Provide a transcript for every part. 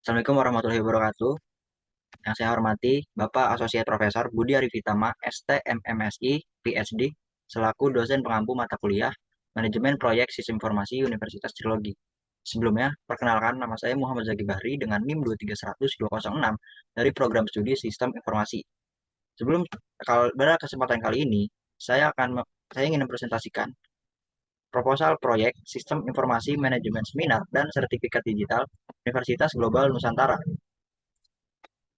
Assalamualaikum warahmatullahi wabarakatuh. Yang saya hormati Bapak Asosiat Profesor Budi Arifitama, ST.MMSI, PhD, selaku dosen pengampu mata kuliah Manajemen Proyek Sistem Informasi Universitas Trilogi. Sebelumnya, perkenalkan nama saya Muhammad Zaki Bahri dengan NIM 2310206 dari Program Studi Sistem Informasi. Sebelum pada kesempatan kali ini, saya ingin mempresentasikan proposal proyek Sistem Informasi Manajemen Seminar dan Sertifikat Digital Universitas Global Nusantara.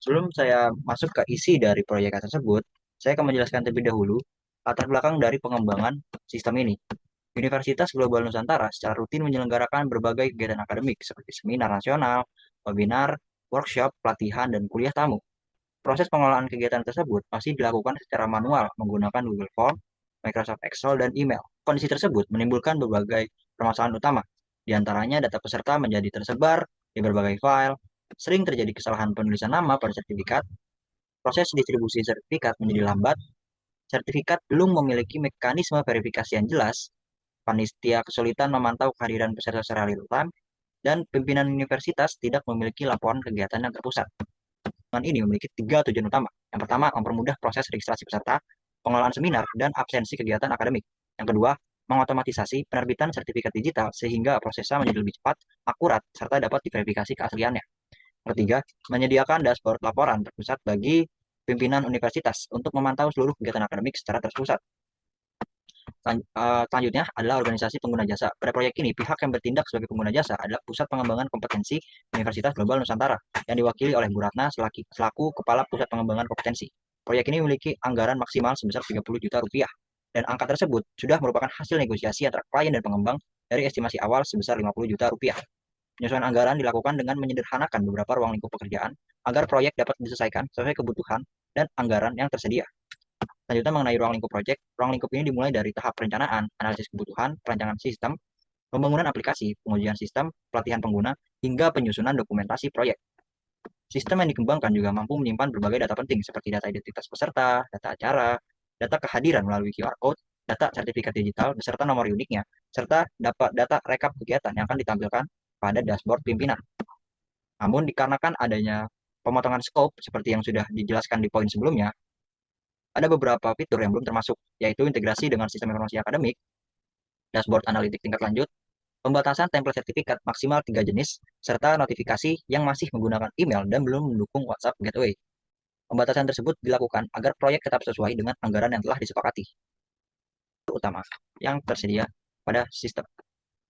Sebelum saya masuk ke isi dari proyek tersebut, saya akan menjelaskan terlebih dahulu latar belakang dari pengembangan sistem ini. Universitas Global Nusantara secara rutin menyelenggarakan berbagai kegiatan akademik seperti seminar nasional, webinar, workshop, pelatihan, dan kuliah tamu. Proses pengelolaan kegiatan tersebut masih dilakukan secara manual menggunakan Google Form, Microsoft Excel, dan email. Kondisi tersebut menimbulkan berbagai permasalahan utama. Di antaranya data peserta menjadi tersebar di berbagai file, sering terjadi kesalahan penulisan nama pada sertifikat, proses distribusi sertifikat menjadi lambat, sertifikat belum memiliki mekanisme verifikasi yang jelas, panitia kesulitan memantau kehadiran peserta secara real time, dan pimpinan universitas tidak memiliki laporan kegiatan yang terpusat. Dengan ini memiliki tiga tujuan utama. Yang pertama, mempermudah proses registrasi peserta, pengelolaan seminar, dan absensi kegiatan akademik. Yang kedua, mengotomatisasi penerbitan sertifikat digital sehingga prosesnya menjadi lebih cepat, akurat, serta dapat diverifikasi keasliannya. Yang ketiga, menyediakan dashboard laporan terpusat bagi pimpinan universitas untuk memantau seluruh kegiatan akademik secara terpusat. Selanjutnya adalah organisasi pengguna jasa. Pada proyek ini, pihak yang bertindak sebagai pengguna jasa adalah Pusat Pengembangan Kompetensi Universitas Global Nusantara yang diwakili oleh Bu Ratna selaku Kepala Pusat Pengembangan Kompetensi. Proyek ini memiliki anggaran maksimal sebesar 30 juta rupiah dan angka tersebut sudah merupakan hasil negosiasi antara klien dan pengembang dari estimasi awal sebesar 50 juta rupiah. Penyesuaian anggaran dilakukan dengan menyederhanakan beberapa ruang lingkup pekerjaan agar proyek dapat diselesaikan sesuai kebutuhan dan anggaran yang tersedia. Selanjutnya mengenai ruang lingkup proyek, ruang lingkup ini dimulai dari tahap perencanaan, analisis kebutuhan, perancangan sistem, pembangunan aplikasi, pengujian sistem, pelatihan pengguna, hingga penyusunan dokumentasi proyek. Sistem yang dikembangkan juga mampu menyimpan berbagai data penting seperti data identitas peserta, data acara, data kehadiran melalui QR Code, data sertifikat digital beserta nomor uniknya, serta dapat data rekap kegiatan yang akan ditampilkan pada dashboard pimpinan. Namun dikarenakan adanya pemotongan scope seperti yang sudah dijelaskan di poin sebelumnya, ada beberapa fitur yang belum termasuk, yaitu integrasi dengan sistem informasi akademik, dashboard analitik tingkat lanjut, pembatasan template sertifikat maksimal 3 jenis, serta notifikasi yang masih menggunakan email dan belum mendukung WhatsApp Gateway. Pembatasan tersebut dilakukan agar proyek tetap sesuai dengan anggaran yang telah disepakati. Utama yang tersedia pada sistem.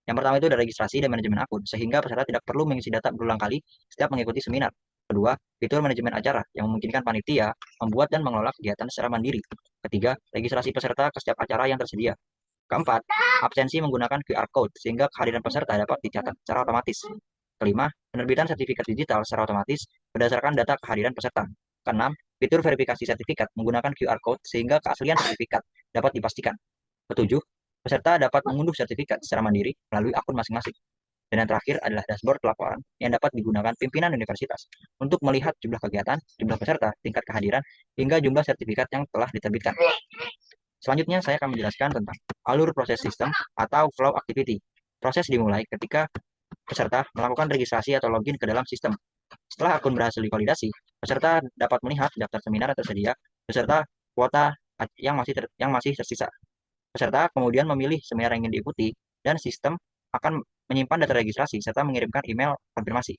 Yang pertama itu ada registrasi dan manajemen akun, sehingga peserta tidak perlu mengisi data berulang kali setiap mengikuti seminar. Kedua, fitur manajemen acara yang memungkinkan panitia membuat dan mengelola kegiatan secara mandiri. Ketiga, registrasi peserta ke setiap acara yang tersedia. Keempat, absensi menggunakan QR Code sehingga kehadiran peserta dapat dicatat secara otomatis. Kelima, penerbitan sertifikat digital secara otomatis berdasarkan data kehadiran peserta. Keenam, fitur verifikasi sertifikat menggunakan QR Code sehingga keaslian sertifikat dapat dipastikan. Ketujuh, peserta dapat mengunduh sertifikat secara mandiri melalui akun masing-masing. Dan yang terakhir adalah dashboard pelaporan yang dapat digunakan pimpinan universitas untuk melihat jumlah kegiatan, jumlah peserta, tingkat kehadiran, hingga jumlah sertifikat yang telah diterbitkan. Selanjutnya, saya akan menjelaskan tentang alur proses sistem atau flow activity. Proses dimulai ketika peserta melakukan registrasi atau login ke dalam sistem. Setelah akun berhasil divalidasi, peserta dapat melihat daftar seminar yang tersedia beserta kuota yang masih tersisa. Peserta kemudian memilih seminar yang ingin diikuti dan sistem akan menyimpan data registrasi serta mengirimkan email konfirmasi.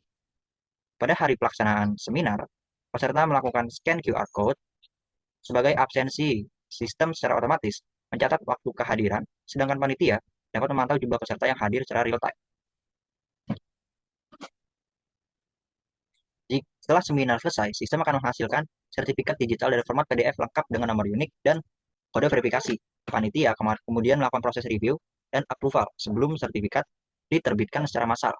Pada hari pelaksanaan seminar, peserta melakukan scan QR Code sebagai absensi. Sistem secara otomatis mencatat waktu kehadiran, sedangkan panitia dapat memantau jumlah peserta yang hadir secara real time. Setelah seminar selesai, sistem akan menghasilkan sertifikat digital dari format PDF lengkap dengan nomor unik dan kode verifikasi. Panitia kemudian melakukan proses review dan approval sebelum sertifikat diterbitkan secara massal.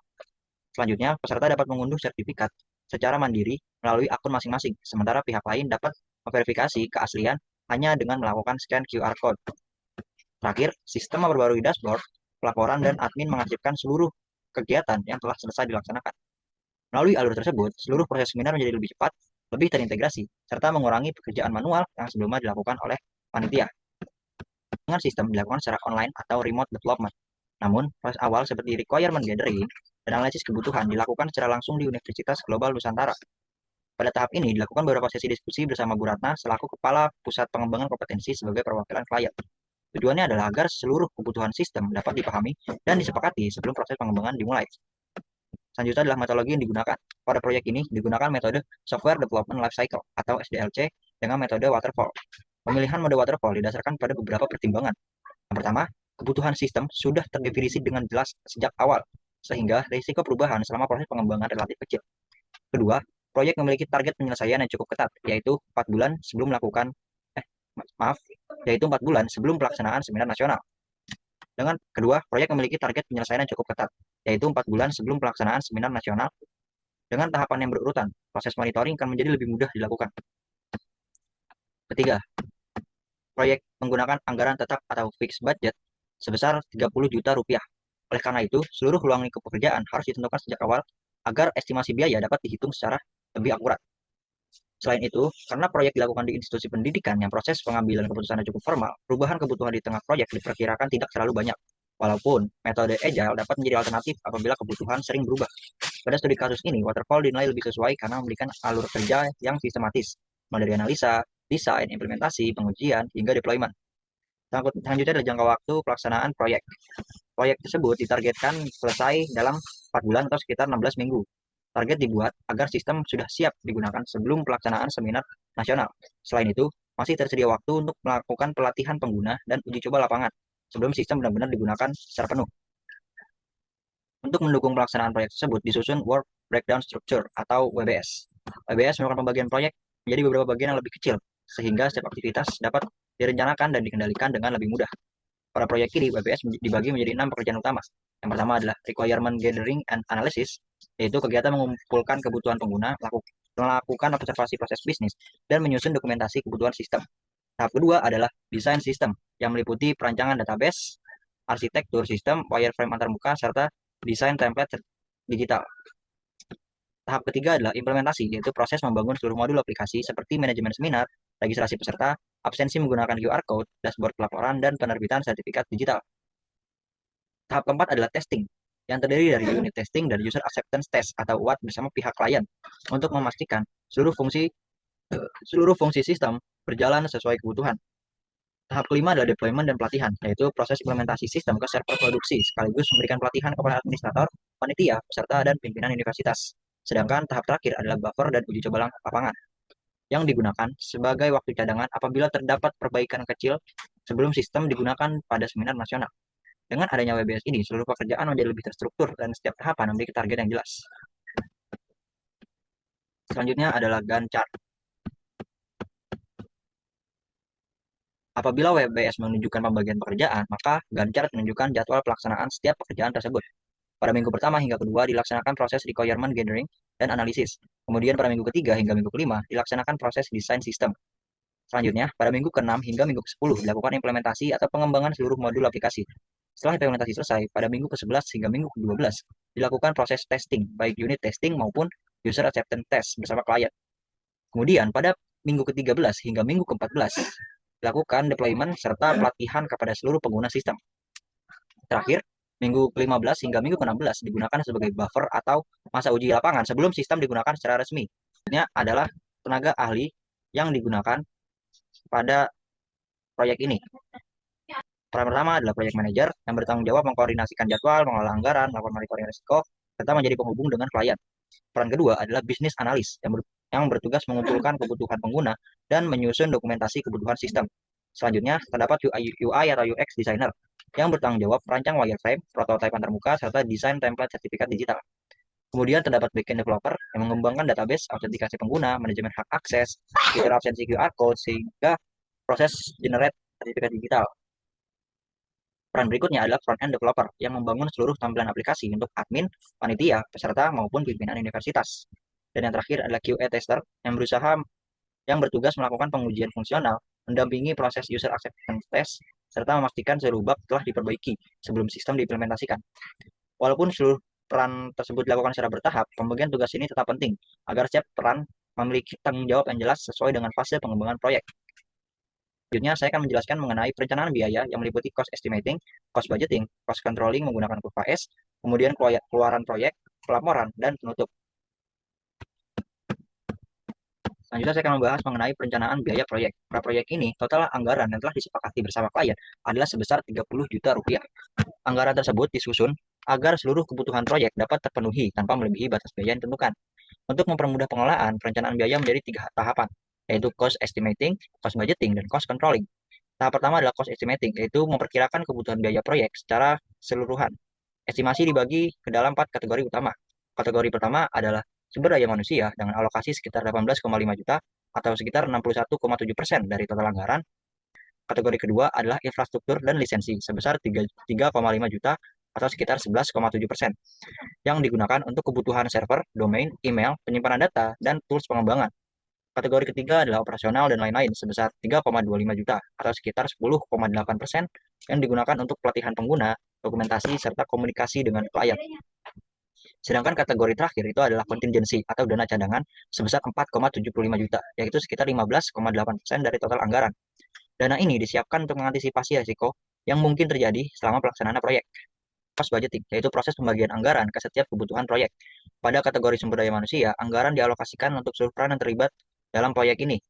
Selanjutnya, peserta dapat mengunduh sertifikat secara mandiri melalui akun masing-masing, sementara pihak lain dapat memverifikasi keaslian hanya dengan melakukan scan QR Code. Terakhir, sistem memperbarui dashboard, pelaporan, dan admin mengaktifkan seluruh kegiatan yang telah selesai dilaksanakan. Melalui alur tersebut, seluruh proses seminar menjadi lebih cepat, lebih terintegrasi, serta mengurangi pekerjaan manual yang sebelumnya dilakukan oleh panitia. Dengan sistem dilakukan secara online atau remote development. Namun, proses awal seperti requirement gathering, dan analisis kebutuhan dilakukan secara langsung di Universitas Global Nusantara. Pada tahap ini dilakukan beberapa sesi diskusi bersama Bu Ratna selaku Kepala Pusat Pengembangan Kompetensi sebagai perwakilan klien. Tujuannya adalah agar seluruh kebutuhan sistem dapat dipahami dan disepakati sebelum proses pengembangan dimulai. Selanjutnya adalah metodologi yang digunakan. Pada proyek ini digunakan metode Software Development Lifecycle atau SDLC dengan metode waterfall. Pemilihan mode waterfall didasarkan pada beberapa pertimbangan. Yang pertama, kebutuhan sistem sudah terdefinisi dengan jelas sejak awal, sehingga risiko perubahan selama proses pengembangan relatif kecil. Kedua, proyek memiliki target penyelesaian yang cukup ketat, yaitu 4 bulan sebelum melakukan yaitu 4 bulan sebelum pelaksanaan seminar nasional. Dengan kedua, proyek memiliki target penyelesaian yang cukup ketat, yaitu 4 bulan sebelum pelaksanaan seminar nasional. Dengan tahapan yang berurutan, proses monitoring akan menjadi lebih mudah dilakukan. Ketiga, proyek menggunakan anggaran tetap atau fixed budget sebesar 30 juta rupiah. Oleh karena itu, seluruh ruang lingkup pekerjaan harus ditentukan sejak awal agar estimasi biaya dapat dihitung secara lebih akurat. Selain itu, karena proyek dilakukan di institusi pendidikan yang proses pengambilan keputusannya cukup formal, perubahan kebutuhan di tengah proyek diperkirakan tidak terlalu banyak. Walaupun metode agile dapat menjadi alternatif apabila kebutuhan sering berubah. Pada studi kasus ini, waterfall dinilai lebih sesuai karena memberikan alur kerja yang sistematis, mulai dari analisa, desain, implementasi, pengujian, hingga deployment. Selanjutnya adalah jangka waktu pelaksanaan proyek. Proyek tersebut ditargetkan selesai dalam 4 bulan atau sekitar 16 minggu. Target dibuat agar sistem sudah siap digunakan sebelum pelaksanaan seminar nasional. Selain itu, masih tersedia waktu untuk melakukan pelatihan pengguna dan uji coba lapangan sebelum sistem benar-benar digunakan secara penuh. Untuk mendukung pelaksanaan proyek tersebut disusun Work Breakdown Structure atau WBS. WBS merupakan pembagian proyek menjadi beberapa bagian yang lebih kecil, sehingga setiap aktivitas dapat direncanakan dan dikendalikan dengan lebih mudah. Pada proyek ini, WBS dibagi menjadi 6 pekerjaan utama. Yang pertama adalah Requirement Gathering and Analysis, yaitu kegiatan mengumpulkan kebutuhan pengguna, melakukan observasi proses bisnis, dan menyusun dokumentasi kebutuhan sistem. Tahap kedua adalah Design System, yang meliputi perancangan database, arsitektur sistem, wireframe antarmuka, serta desain template digital. Tahap ketiga adalah implementasi, yaitu proses membangun seluruh modul aplikasi seperti manajemen seminar, registrasi peserta, absensi menggunakan QR Code, dashboard pelaporan, dan penerbitan sertifikat digital. Tahap keempat adalah testing, yang terdiri dari unit testing dan user acceptance test atau UAT bersama pihak klien untuk memastikan seluruh fungsi sistem berjalan sesuai kebutuhan. Tahap kelima adalah deployment dan pelatihan, yaitu proses implementasi sistem ke server produksi, sekaligus memberikan pelatihan kepada administrator, panitia, peserta, dan pimpinan universitas. Sedangkan tahap terakhir adalah buffer dan uji coba lapangan, yang digunakan sebagai waktu cadangan apabila terdapat perbaikan kecil sebelum sistem digunakan pada seminar nasional. Dengan adanya WBS ini, seluruh pekerjaan menjadi lebih terstruktur dan setiap tahapan memiliki target yang jelas. Selanjutnya adalah Gantt chart. Apabila WBS menunjukkan pembagian pekerjaan, maka Gantt chart menunjukkan jadwal pelaksanaan setiap pekerjaan tersebut. Pada minggu pertama hingga kedua dilaksanakan proses requirement gathering dan analisis. Kemudian pada minggu ketiga hingga minggu kelima dilaksanakan proses desain sistem. Selanjutnya, pada minggu ke-6 hingga minggu ke-10 dilakukan implementasi atau pengembangan seluruh modul aplikasi. Setelah implementasi selesai, pada minggu ke-11 hingga minggu ke-12 dilakukan proses testing, baik unit testing maupun user acceptance test bersama klien. Kemudian, pada minggu ke-13 hingga minggu ke-14 dilakukan deployment serta pelatihan kepada seluruh pengguna sistem. Terakhir, minggu ke-15 hingga minggu ke-16 digunakan sebagai buffer atau masa uji lapangan sebelum sistem digunakan secara resmi. Ini adalah tenaga ahli yang digunakan pada proyek ini. Peran pertama adalah proyek manager yang bertanggung jawab mengkoordinasikan jadwal, mengelola anggaran, melakukan monitoring risiko, serta menjadi penghubung dengan klien. Peran kedua adalah bisnis analis yang bertugas mengumpulkan kebutuhan pengguna dan menyusun dokumentasi kebutuhan sistem. Selanjutnya, terdapat UI atau UX designer yang bertanggung jawab merancang wireframe, prototipe antarmuka, serta desain template sertifikat digital. Kemudian terdapat backend developer yang mengembangkan database, autentikasi pengguna, manajemen hak akses, fitur absensi QR code, sehingga proses generate sertifikat digital. Peran berikutnya adalah front-end developer yang membangun seluruh tampilan aplikasi untuk admin, panitia, peserta, maupun pimpinan universitas. Dan yang terakhir adalah QA tester yang bertugas melakukan pengujian fungsional, mendampingi proses user acceptance test, serta memastikan seluruh bug telah diperbaiki sebelum sistem diimplementasikan. Walaupun seluruh peran tersebut dilakukan secara bertahap, pembagian tugas ini tetap penting agar setiap peran memiliki tanggung jawab yang jelas sesuai dengan fase pengembangan proyek. Selanjutnya, saya akan menjelaskan mengenai perencanaan biaya yang meliputi cost estimating, cost budgeting, cost controlling menggunakan kurva S, kemudian keluaran proyek, pelaporan, dan penutup. Selanjutnya saya akan membahas mengenai perencanaan biaya proyek. Proyek ini, total anggaran yang telah disepakati bersama klien adalah sebesar 30 juta rupiah. Anggaran tersebut disusun agar seluruh kebutuhan proyek dapat terpenuhi tanpa melebihi batas biaya yang ditentukan. Untuk mempermudah pengelolaan, perencanaan biaya menjadi 3 tahapan, yaitu cost estimating, cost budgeting, dan cost controlling. Tahap pertama adalah cost estimating, yaitu memperkirakan kebutuhan biaya proyek secara keseluruhan. Estimasi dibagi ke dalam 4 kategori utama. Kategori pertama adalah sumber daya manusia dengan alokasi sekitar 18,5 juta atau sekitar 61,7% dari total anggaran. Kategori kedua adalah infrastruktur dan lisensi sebesar 3,5 juta atau sekitar 11,7% yang digunakan untuk kebutuhan server, domain, email, penyimpanan data, dan tools pengembangan. Kategori ketiga adalah operasional dan lain-lain sebesar 3,25 juta atau sekitar 10,8% yang digunakan untuk pelatihan pengguna, dokumentasi, serta komunikasi dengan klien. Sedangkan kategori terakhir itu adalah kontingensi atau dana cadangan sebesar 4,75 juta, yaitu sekitar 15,8% dari total anggaran. Dana ini disiapkan untuk mengantisipasi risiko yang mungkin terjadi selama pelaksanaan proyek. Cost budgeting, yaitu proses pembagian anggaran ke setiap kebutuhan proyek. Pada kategori sumber daya manusia, anggaran dialokasikan untuk seluruh peran yang terlibat dalam proyek ini.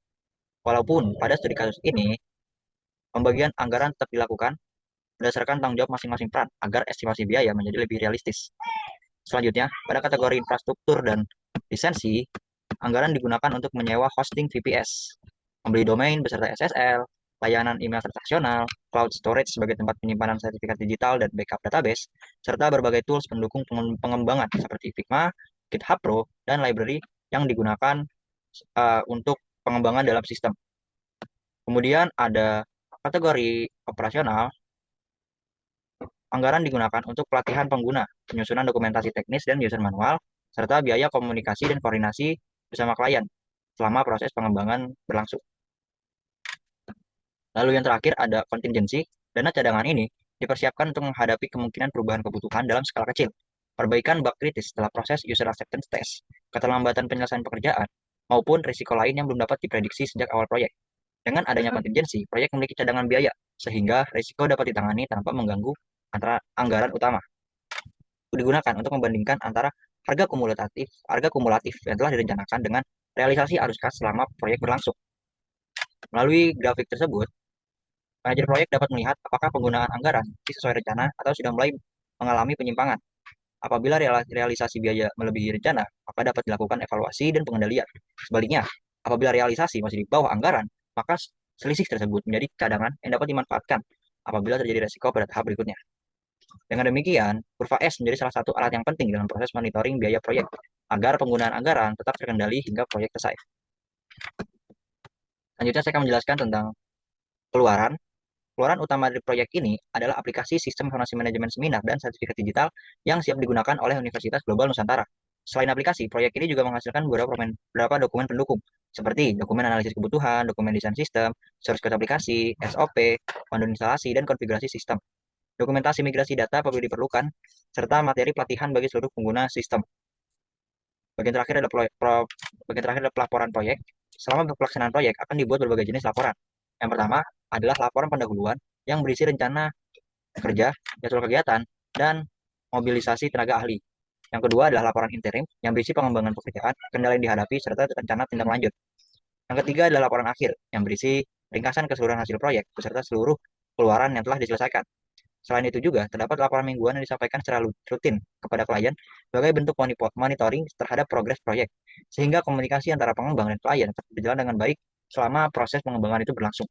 Walaupun pada studi kasus ini, pembagian anggaran tetap dilakukan berdasarkan tanggung jawab masing-masing peran agar estimasi biaya menjadi lebih realistis. Selanjutnya, pada kategori infrastruktur dan lisensi, anggaran digunakan untuk menyewa hosting VPS, membeli domain beserta SSL, layanan email transaksional, cloud storage sebagai tempat penyimpanan sertifikat digital dan backup database, serta berbagai tools pendukung pengembangan seperti Figma, GitHub Pro, dan library yang digunakan untuk pengembangan dalam sistem. Kemudian ada kategori operasional, anggaran digunakan untuk pelatihan pengguna, penyusunan dokumentasi teknis dan user manual, serta biaya komunikasi dan koordinasi bersama klien selama proses pengembangan berlangsung. Lalu yang terakhir ada kontingensi. Dana cadangan ini dipersiapkan untuk menghadapi kemungkinan perubahan kebutuhan dalam skala kecil, perbaikan bug kritis setelah proses user acceptance test, keterlambatan penyelesaian pekerjaan, maupun risiko lain yang belum dapat diprediksi sejak awal proyek. Dengan adanya kontingensi, proyek memiliki cadangan biaya, sehingga risiko dapat ditangani tanpa mengganggu antara anggaran utama. Digunakan untuk membandingkan antara harga kumulatif yang telah direncanakan dengan realisasi arus kas selama proyek berlangsung. Melalui grafik tersebut, manajer proyek dapat melihat apakah penggunaan anggaran sesuai rencana atau sudah mulai mengalami penyimpangan. Apabila realisasi biaya melebihi rencana, maka dapat dilakukan evaluasi dan pengendalian. Sebaliknya, apabila realisasi masih di bawah anggaran, maka selisih tersebut menjadi cadangan yang dapat dimanfaatkan apabila terjadi resiko pada tahap berikutnya. Dengan demikian, kurva S menjadi salah satu alat yang penting dalam proses monitoring biaya proyek, agar penggunaan anggaran tetap terkendali hingga proyek selesai. Selanjutnya saya akan menjelaskan tentang keluaran. Keluaran utama dari proyek ini adalah aplikasi sistem informasi manajemen seminar dan sertifikat digital yang siap digunakan oleh Universitas Global Nusantara. Selain aplikasi, proyek ini juga menghasilkan beberapa dokumen pendukung, seperti dokumen analisis kebutuhan, dokumen desain sistem, source code aplikasi, SOP, panduan instalasi, dan konfigurasi sistem. Dokumentasi migrasi data apabila diperlukan, serta materi pelatihan bagi seluruh pengguna sistem. Bagian terakhir adalah pelaporan proyek. Selama pelaksanaan proyek akan dibuat berbagai jenis laporan. Yang pertama adalah laporan pendahuluan yang berisi rencana kerja, jadwal kegiatan, dan mobilisasi tenaga ahli. Yang kedua adalah laporan interim yang berisi pengembangan pekerjaan, kendala yang dihadapi, serta rencana tindak lanjut. Yang ketiga adalah laporan akhir yang berisi ringkasan keseluruhan hasil proyek beserta seluruh keluaran yang telah diselesaikan. Selain itu juga, terdapat laporan mingguan yang disampaikan secara rutin kepada klien sebagai bentuk monitoring terhadap progres proyek, sehingga komunikasi antara pengembang dan klien tetap berjalan dengan baik selama proses pengembangan itu berlangsung.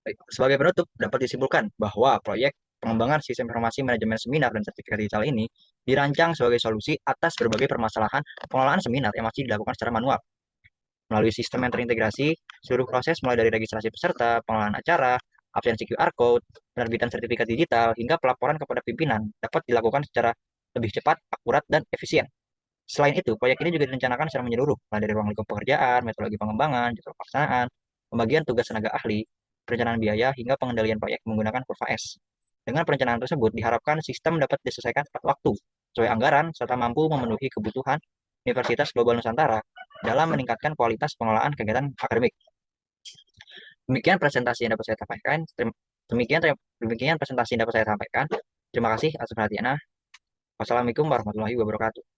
Baik, sebagai penutup, dapat disimpulkan bahwa proyek pengembangan sistem informasi manajemen seminar dan sertifikat digital ini dirancang sebagai solusi atas berbagai permasalahan pengelolaan seminar yang masih dilakukan secara manual. Melalui sistem yang terintegrasi, seluruh proses mulai dari registrasi peserta, pengelolaan acara, absensi QR Code, penerbitan sertifikat digital, hingga pelaporan kepada pimpinan dapat dilakukan secara lebih cepat, akurat, dan efisien. Selain itu, proyek ini juga direncanakan secara menyeluruh, mulai dari ruang lingkup pekerjaan, metodologi pengembangan, jadwal pelaksanaan, pembagian tugas tenaga ahli, perencanaan biaya, hingga pengendalian proyek menggunakan kurva S. Dengan perencanaan tersebut, diharapkan sistem dapat diselesaikan tepat waktu, sesuai anggaran, serta mampu memenuhi kebutuhan Universitas Global Nusantara dalam meningkatkan kualitas pengelolaan kegiatan akademik. Demikian presentasi yang dapat saya sampaikan. Demikian presentasi yang dapat saya sampaikan. Terima kasih atas perhatiannya. Wassalamualaikum warahmatullahi wabarakatuh.